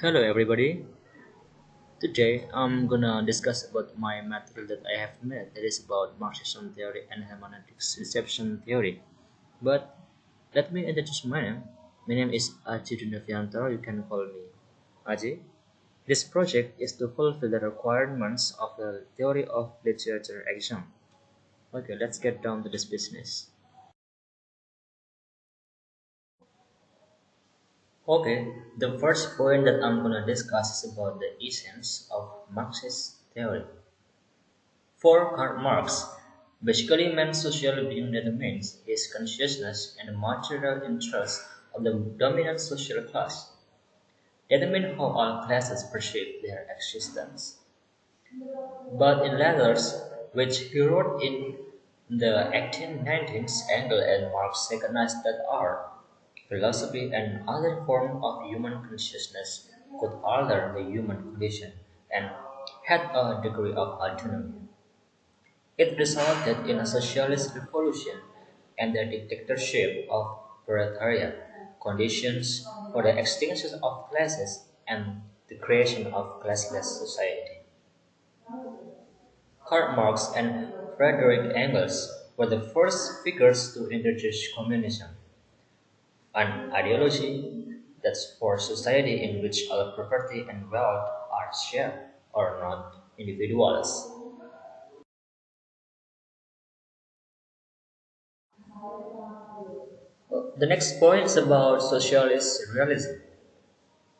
Hello everybody. Today I'm gonna discuss about my material that I have made that is about Marxism theory and hermeneutics reception theory. But let me introduce my name. My name is Aji Dunavianto. You can call me Aji. This project is to fulfill the requirements of the theory of literature action. Okay, let's get down to this business. Okay, the first point that I'm gonna discuss is about the essence of Marxist theory. For Karl Marx, basically man's social being determines his consciousness and the material interests of the dominant social class, determine how all classes perceive their existence. But in letters, which he wrote in the 1890s, Engels and Marx recognized that art, philosophy, and other forms of human consciousness could alter the human condition and had a degree of autonomy. It resulted in a socialist revolution and the dictatorship of proletariat, conditions for the extinction of classes and the creation of classless society. Karl Marx and Friedrich Engels were the first figures to introduce communism, an ideology that's for society in which all property and wealth are shared or not individuals. The next point is about socialist realism.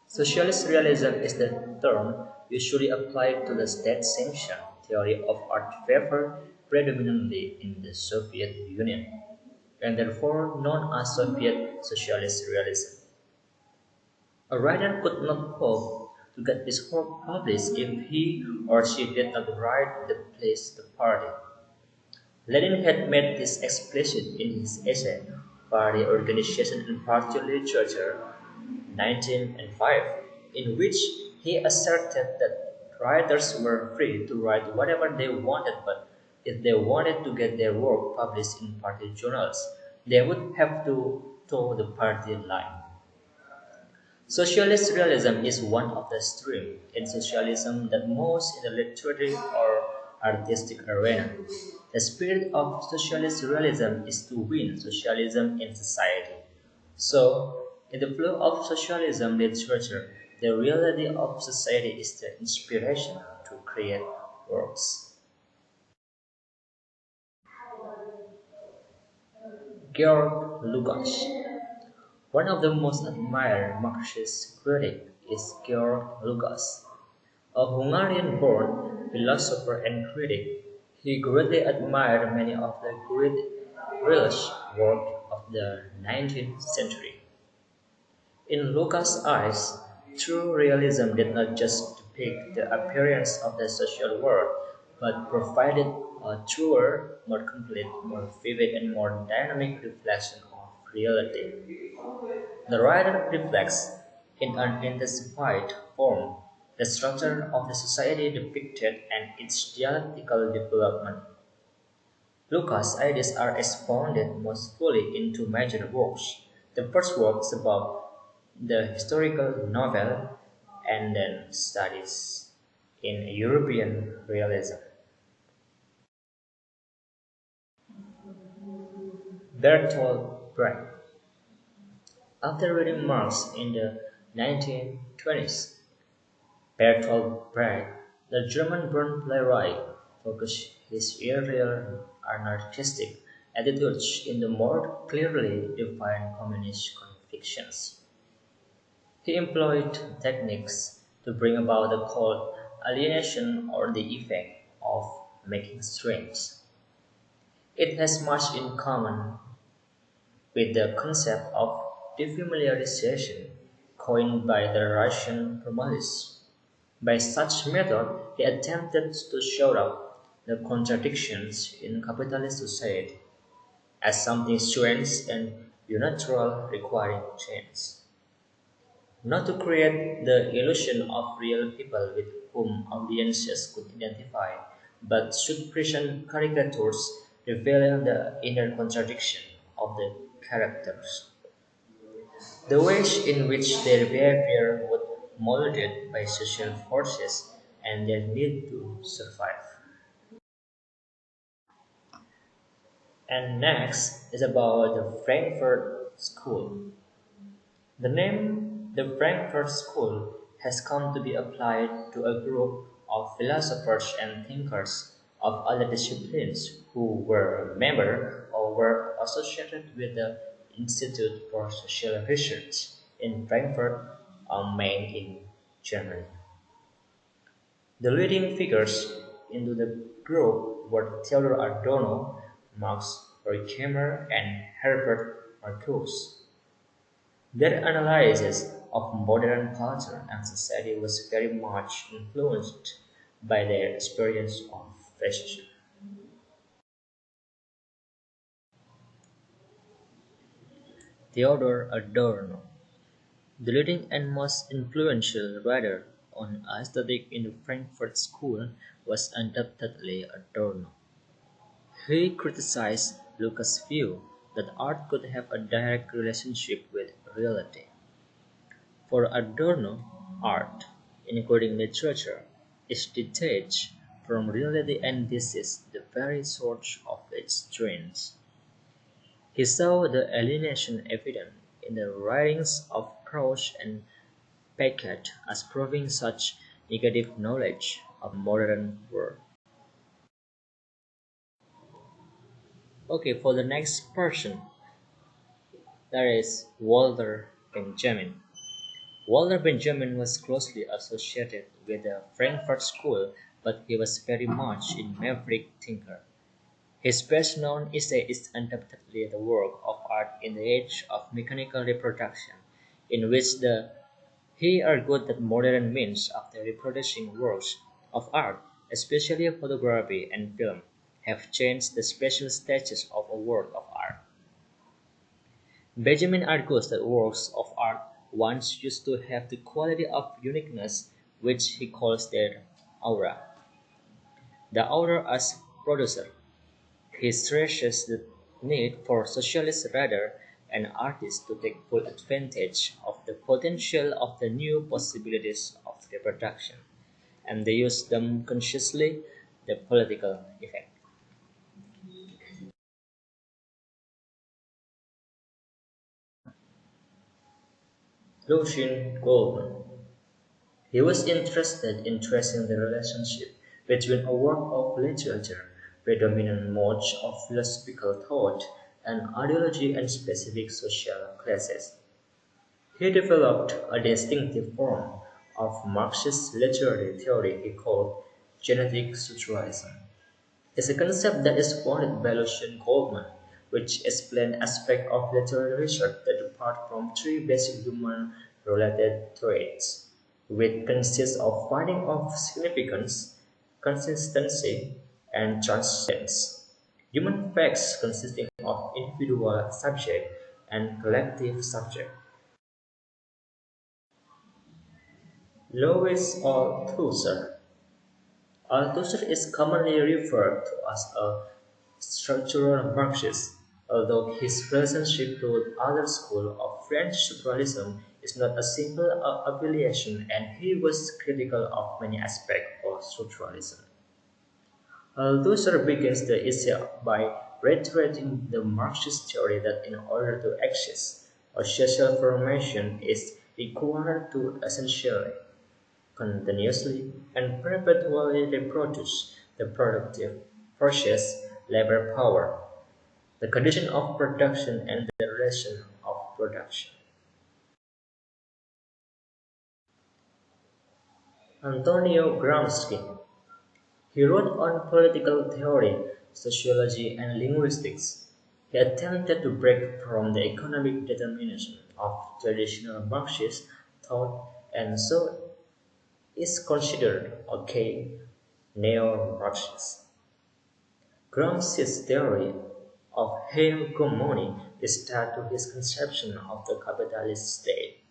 Socialist realism is the term usually applied to the state-sanctioned theory of art favored predominantly in the Soviet Union, and therefore known as Soviet socialist realism. A writer could not hope to get his work published if he or she did not write the place to party. Lenin had made this explicit in his essay "Party Organization and Party Literature" 1905, in which he asserted that writers were free to write whatever they wanted, but if they wanted to get their work published in party journals, they would have to toe the party line. Socialist realism is one of the streams in socialism that moves in the literary or artistic arena. The spirit of socialist realism is to win socialism in society. So, in the flow of socialism literature, the reality of society is the inspiration to create works. Georg Lukács. One of the most admired Marxist critics is Georg Lukács. A Hungarian-born philosopher and critic, he greatly admired many of the great British work of the 19th century. In Lucas' eyes, true realism did not just depict the appearance of the social world, but provided a truer, more complete, more vivid, and more dynamic reflection of reality. The writer reflects, in an intensified form, the structure of the society depicted and its dialectical development. Lucas' ideas are expounded most fully in two major works. The first work is about the historical novel and then studies in European realism. Bertolt Brecht. After reading Marx in the 1920s, Bertolt Brecht, the German-born playwright, focused his earlier anarchistic attitudes in the more clearly defined communist convictions. He employed techniques to bring about the called alienation or the effect of making strings. It has much in common with the concept of defamiliarization coined by the Russian formalists. By such method, he attempted to show up the contradictions in capitalist society as something strange and unnatural requiring change. Not to create the illusion of real people with whom audiences could identify, but should present caricatures revealing the inner contradiction of the characters. The ways in which their behavior would molded by social forces and their need to survive. And next is about the Frankfurt School. The name the Frankfurt School has come to be applied to a group of philosophers and thinkers of other disciplines who were member or were associated with the Institute for Social Research in Frankfurt am Main in Germany. The leading figures into the group were Theodor Adorno, Max Horkheimer, and Herbert Marcuse. Their analysis of modern culture and society was very much influenced by their experience of fascism. Theodor Adorno, the leading and most influential writer on aesthetic in the Frankfurt School, was undoubtedly Adorno. He criticized Lucas' view that art could have a direct relationship with reality. For Adorno, art, including literature, is detached from reality and this is the very source of its strength. He saw the alienation evident in the writings of Proust and Beckett as proving such negative knowledge of modern world. Okay, for the next person, that is Walter Benjamin. Walter Benjamin was closely associated with the Frankfurt School, but he was very much a maverick thinker. His best known essay is undoubtedly the work of art in the age of mechanical reproduction, in which he argued that modern means of the reproducing works of art, especially photography and film, have changed the special status of a work of art. Benjamin argues that works of art once used to have the quality of uniqueness which he calls their aura. The aura as producer. He stresses the need for socialists rather and artists to take full advantage of the potential of the new possibilities of reproduction, and they use them consciously, the political effect. Lucien Goldman. He was interested in tracing the relationship between a work of literature, predominant modes of philosophical thought, and ideology and specific social classes. He developed a distinctive form of Marxist literary theory he called genetic structuralism. It's a concept that is founded by Lucien Goldman, which explains aspects of literary research that depart from three basic human-related traits, which consist of finding of significance, consistency, and transcendence. Human facts consisting of individual subject and collective subject. Louis Althusser. Althusser is commonly referred to as a structural Marxist, although his relationship to other schools of French structuralism is not a simple affiliation and he was critical of many aspects of structuralism. Althusser begins the essay by reiterating the Marxist theory that in order to exist, a social formation is required to essentially continuously and perpetually reproduce the productive forces, labor power, the condition of production and the relation of production. Antonio Gramsci. He wrote on political theory, sociology, and linguistics. He attempted to break from the economic determinism of traditional Marxist thought and so is considered a key neo-Marxist. Gramsci's theory of hegemony is tied to his conception of the capitalist state.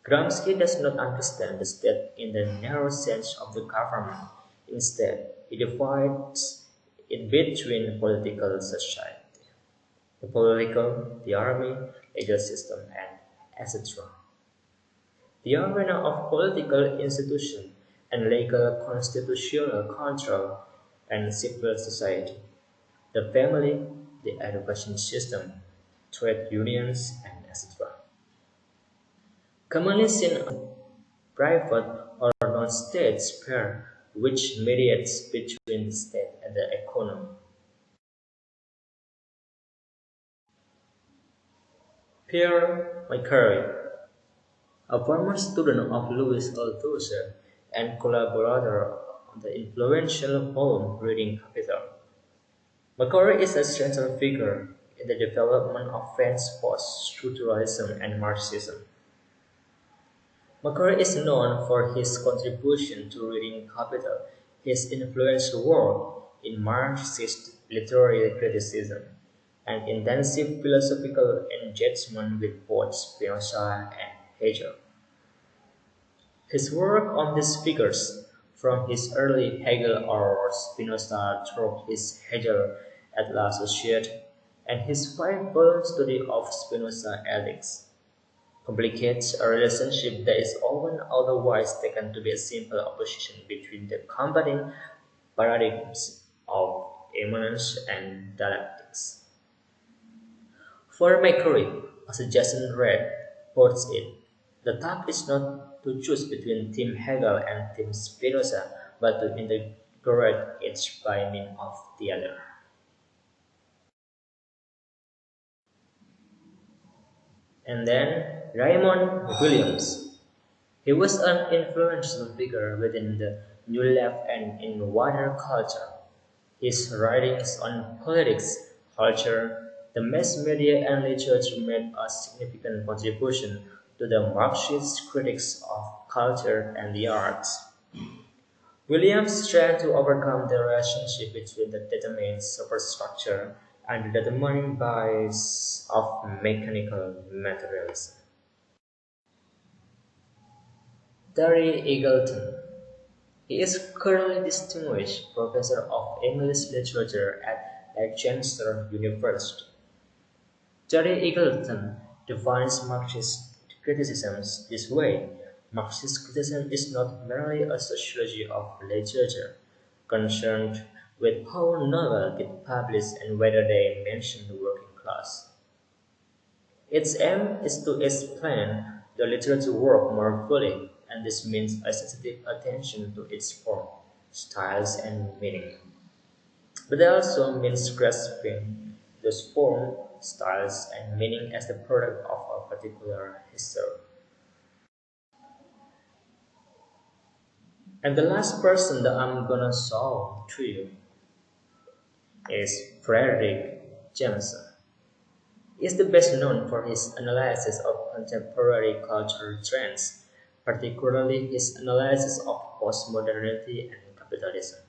Gramsci does not understand the state in the narrow sense of the government. Instead, he divides it between political society, the political, the army, legal system, and etc. The arena of political institution and legal constitutional control and civil society, the family, the education system, trade unions, and etc. Commonly seen as a private or non-state sphere which mediates between the state and the economy. Pierre Macquarie, a former student of Louis Althusser and collaborator on the influential poem Reading Capital. Macquarie is a central figure in the development of French post-structuralism and Marxism. Macquarie is known for his contribution to Reading Capital, his influential work in Marxist literary criticism, and intensive philosophical engagement with both Spinoza and Hegel. His work on these figures, from his early Hegel or Spinoza through his Hegel Atlas Associate, and his five-volume study of Spinoza ethics, complicates a relationship that is often otherwise taken to be a simple opposition between the combating paradigms of immanence and dialectics. For Macquarie, as Jason Reed puts it, the task is not to choose between Team Hegel and Team Spinoza, but to integrate each by means of the other. And then Raymond Williams. He was an influential figure within the New Left and in wider culture. His writings on politics, culture, the mass media and literature made a significant contribution to the Marxist critics of culture and the arts. Williams tried to overcome the relationship between the determined superstructure and the determining bias of mechanical materialism. Terry Eagleton. He is currently Distinguished Professor of English Literature at Leicester University. Terry Eagleton defines Marxist criticism this way: Marxist criticism is not merely a sociology of literature, concerned with how novels get published and whether they mention the working class. Its aim is to explain the literature work more fully, and this means a sensitive attention to its form, styles, and meaning. But it also means grasping those form, styles, and meaning as the product of a particular history. And the last person that I'm gonna show to you is Frederick Jameson. He is the best known for his analysis of contemporary cultural trends, particularly his analysis of postmodernity and capitalism.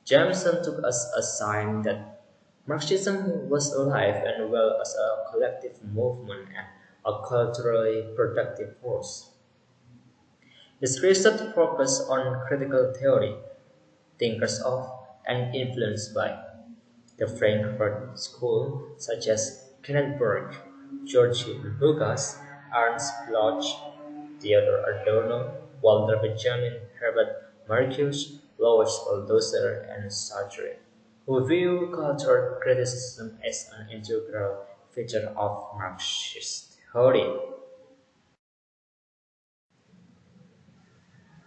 Jameson took as a sign that Marxism was alive and well as a collective movement and a culturally productive force. His research focused on critical theory, thinkers of, and influenced by the Frankfurt School, such as Kenneth Burke, George Lucas, Ernst Bloch, Theodor Adorno, Walter Benjamin, Herbert Marcuse, Louis Althusser, and Sartre, who view cultural criticism as an integral feature of Marxist theory.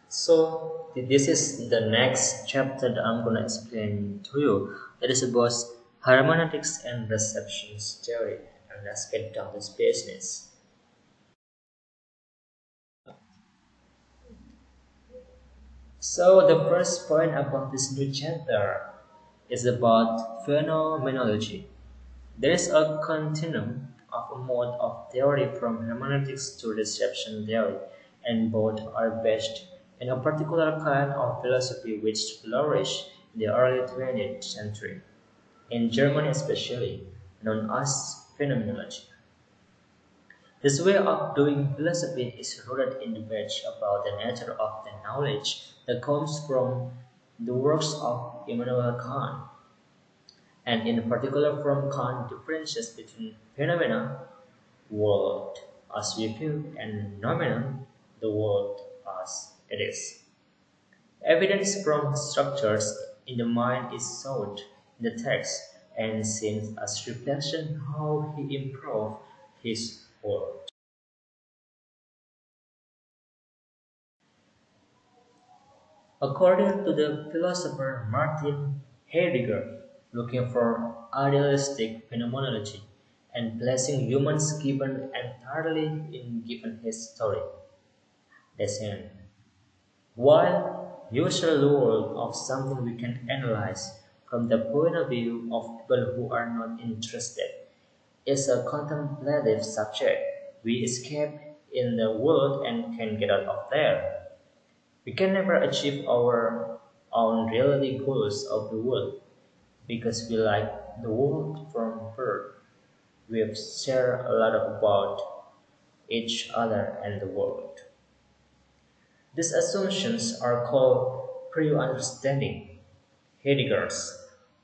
So this is the next chapter that I'm gonna explain to you. That is about hermeneutics and reception theory. And let's get down to business. So the first point about this new chapter is about phenomenology. There is a continuum of a mode of theory from hermeneutics to reception theory, and both are based in a particular kind of philosophy which flourished in the early 20th century, in Germany especially, known as phenomenology. This way of doing philosophy is rooted in debate about the nature of the knowledge that comes from the works of Immanuel Kant, and in particular from Kant's differences between phenomena, world, as we view and nominal the world as it is. Evidence from structures in the mind is sought in the text and seen as reflection how he improved his world. According to the philosopher Martin Heidegger, looking for idealistic phenomenology and placing humans given entirely in given history, descent. While usual world of something we can analyze from the point of view of people who are not interested is a contemplative subject. We escape in the world and can get out of there. We can never achieve our own reality goals of the world because we like the world from birth. We have shared a lot about each other and the world. These assumptions are called pre-understanding, Heidegger's.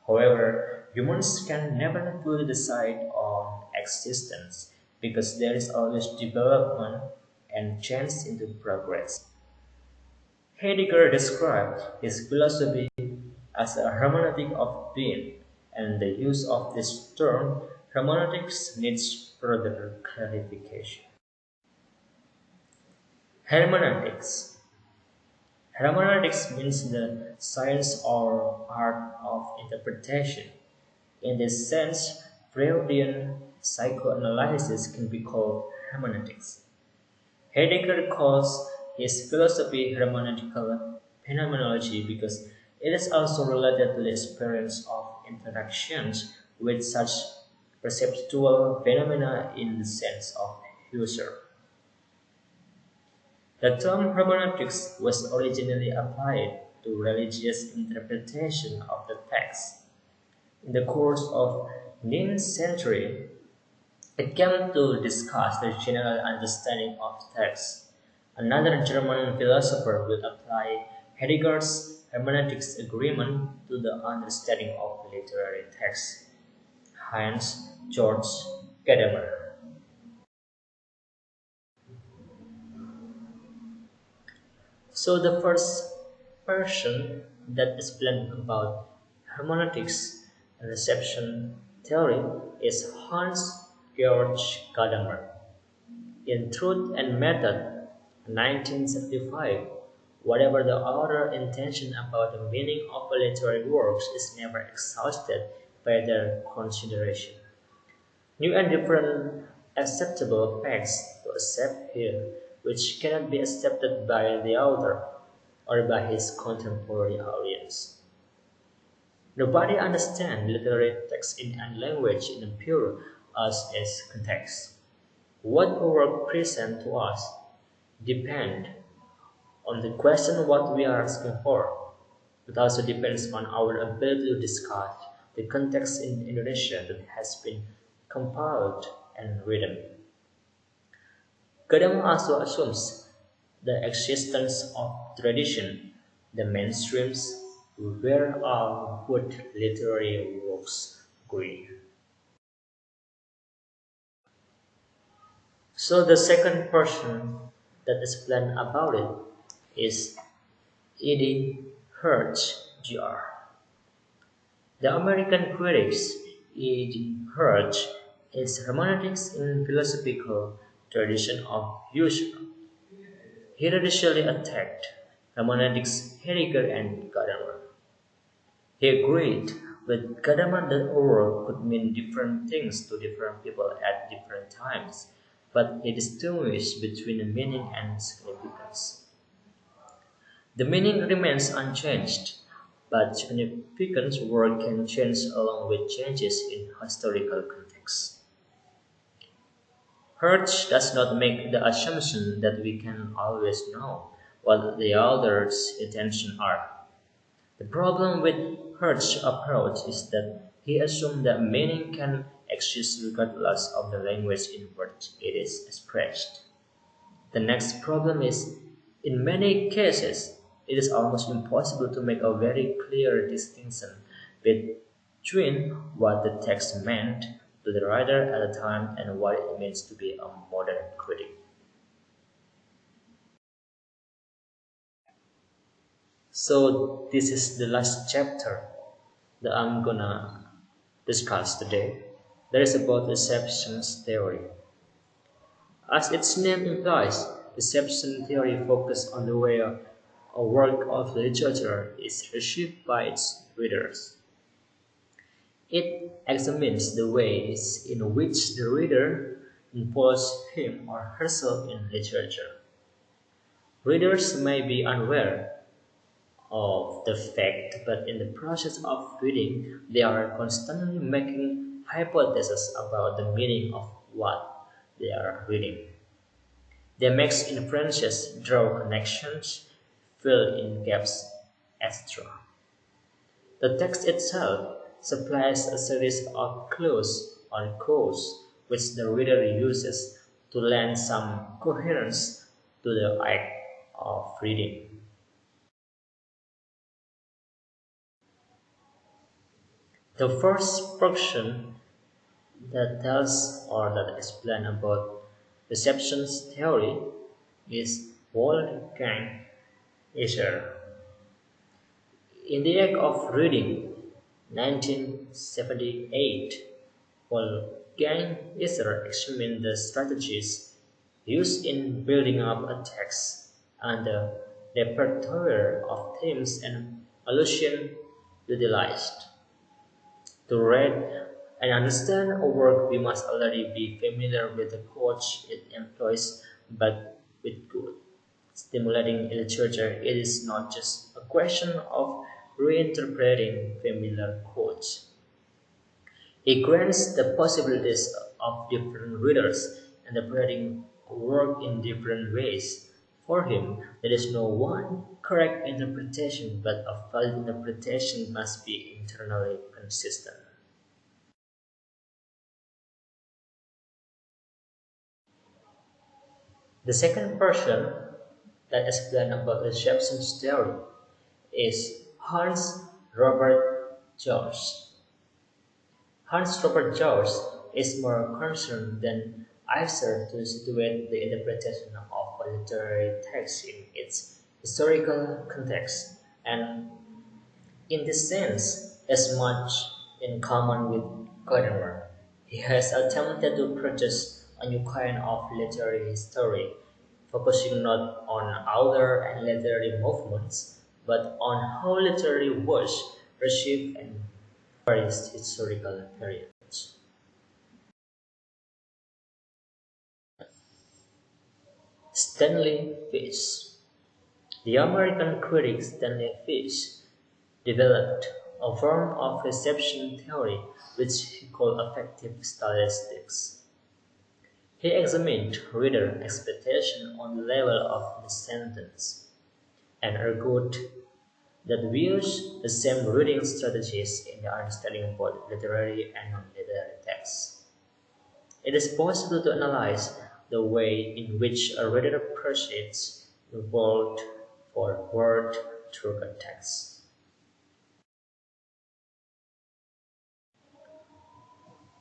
However, humans can never fully decide on existence because there is always development and change into progress. Heidegger described his philosophy as a hermeneutic of being, and the use of this term hermeneutics needs further clarification. Hermeneutics. Hermeneutics means the science or art of interpretation. In this sense, Freudian psychoanalysis can be called hermeneutics. Heidegger calls his philosophy hermeneutical phenomenology because it is also related to the experience of interactions with such perceptual phenomena in the sense of user. The term hermeneutics was originally applied to religious interpretation of the text. In the course of 9th century, it came to discuss the general understanding of text. Another German philosopher will apply Heidegger's hermeneutics agreement to the understanding of literary text. Hans Georg Gadamer. So the first person that explained about hermeneutics and reception theory is Hans Georg Gadamer. In Truth and Method, 1975, whatever the author's intention about the meaning of a literary works is never exhausted by their consideration. New and different acceptable facts to accept here, which cannot be accepted by the author or by his contemporary audience. Nobody understands literary text in any language in a pure as its context. What work present to us depend on the question what we are asking for. It also depends on our ability to discuss the context in Indonesia that has been compiled and written. Kadam also assumes the existence of tradition, the mainstreams where all good literary works agree. So the second person that explained about it is E.D. Hirsch, Jr. The American critics E.D. Hirsch is hermeneutics in philosophical tradition of usual. He radically attacked hermeneutics Heidegger and Gadamer. He agreed with Gadamer that our could mean different things to different people at different times, but he distinguished between the meaning and significance. The meaning remains unchanged, but significance word can change along with changes in historical context. Hirsch does not make the assumption that we can always know what the author's intentions are. The problem with Hirsch's approach is that he assumes that meaning can exist regardless of the language in which it is expressed. The next problem is, in many cases, it is almost impossible to make a very clear distinction between what the text meant to the writer at the time and what it means to be a modern critic. So this is the last chapter that I'm gonna discuss today. That is about receptionist theory. As its name implies, reception theory focuses on the way a work of literature is received by its readers. It examines the ways in which the reader involves him or herself in literature. Readers may be unaware of the fact, but in the process of reading, they are constantly making hypotheses about the meaning of what they are reading. They make inferences, draw connections, fill in gaps, etc. The text itself supplies a series of clues or codes which the reader uses to lend some coherence to the act of reading. The first portion that tells or that explains about reception's theory is Wolfgang Ischer. In the act of reading, 1978, Wolfgang Ischer examined the strategies used in building up a text and the repertoire of themes and allusions utilized. To read and understand a work, we must already be familiar with the codes it employs, but with good, stimulating literature, it is not just a question of reinterpreting familiar codes. It grants the possibilities of different readers interpreting a work in different ways. For him, there is no one correct interpretation, but a valid interpretation must be internally consistent. The second person that explains about reception's theory is Hans Robert George. Hans Robert George is more concerned than Iser to situate the interpretation of a literary text in its historical context, and in this sense has much in common with Gadamer. He has attempted to produce a new kind of literary history, focusing not on author and literary movements, but on how literary works received in various historical periods. Stanley Fish. The American critic Stanley Fish developed a form of reception theory which he called affective stylistics. He examined reader expectation on the level of the sentence and argued that we use the same reading strategies in the understanding both literary and non-literary texts. It is possible to analyze the way in which a reader proceeds word for word through a text.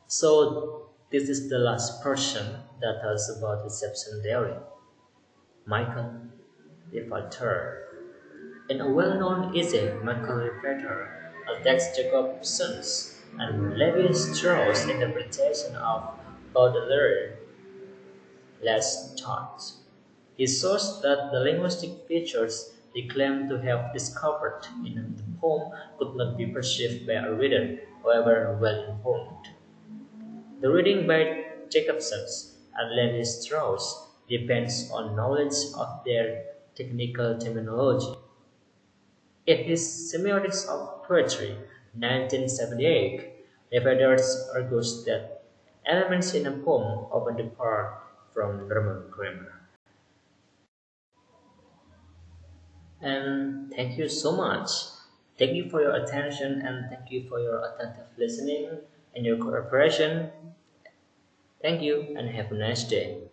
So this is the last portion that tells about reception theory. Michael Lefauteur. In a well-known essay, Michael Lefauteur attacks Jacobson's and Levi-Strauss' interpretation of Baudelaire last thought. He shows that the linguistic features they claim to have discovered in the poem could not be perceived by a reader, however well informed. The reading by Jacobson and Levi Strauss depends on knowledge of their technical terminology. In his Semiotics of Poetry, 1978, Levi argues that elements in a poem often depart from normal grammar. And thank you so much. Thank you for your attention and thank you for your attentive listening and your cooperation. Thank you and have a nice day.